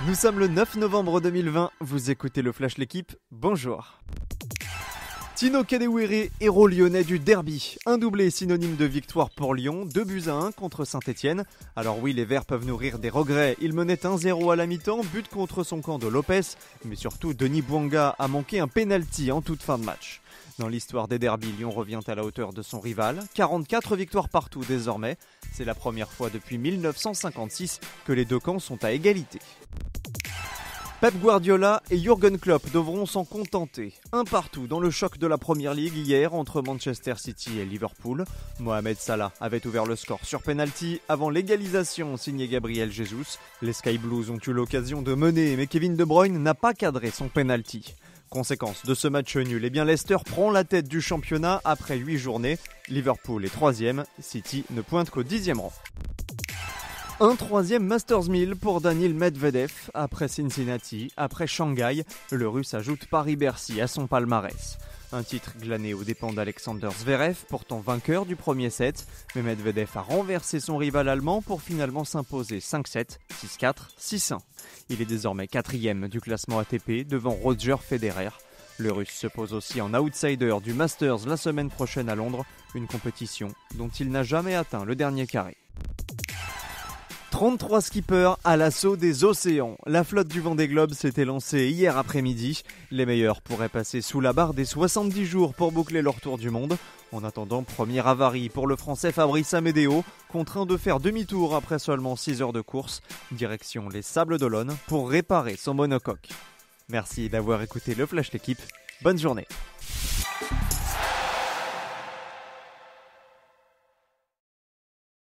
Nous sommes le 9 novembre 2020, vous écoutez le Flash L'équipe, bonjour. Tino Kadewere, héros lyonnais du derby. Un doublé synonyme de victoire pour Lyon, 2-1 contre Saint-Etienne. Alors oui, les Verts peuvent nourrir des regrets. Ils menaient 1-0 à la mi-temps, but contre son camp de Lopez. Mais surtout, Denis Bouanga a manqué un pénalty en toute fin de match. Dans l'histoire des derbys, Lyon revient à la hauteur de son rival. 44 victoires partout désormais. C'est la première fois depuis 1956 que les deux camps sont à égalité. Pep Guardiola et Jürgen Klopp devront s'en contenter. Un partout dans le choc de la Premier League hier entre Manchester City et Liverpool. Mohamed Salah avait ouvert le score sur penalty avant l'égalisation signée Gabriel Jesus. Les Sky Blues ont eu l'occasion de mener, mais Kevin De Bruyne n'a pas cadré son penalty. Conséquence de ce match nul, Leicester prend la tête du championnat après 8 journées. Liverpool est 3e, City ne pointe qu'au 10e rang. Un troisième Masters 1000 pour Daniil Medvedev. Après Cincinnati, après Shanghai, le Russe ajoute Paris-Bercy à son palmarès. Un titre glané aux dépens d'Alexander Zverev, pourtant vainqueur du premier set. Mais Medvedev a renversé son rival allemand pour finalement s'imposer 5-7, 6-4, 6-1. Il est désormais 4e du classement ATP devant Roger Federer. Le Russe se pose aussi en outsider du Masters la semaine prochaine à Londres, une compétition dont il n'a jamais atteint le dernier carré. 33 skippers à l'assaut des océans. La flotte du Vendée Globe s'était lancée hier après-midi. Les meilleurs pourraient passer sous la barre des 70 jours pour boucler leur tour du monde. En attendant, première avarie pour le Français Fabrice Amédéo, contraint de faire demi-tour après seulement 6 heures de course. Direction les Sables d'Olonne pour réparer son monocoque. Merci d'avoir écouté le Flash L'équipe. Bonne journée.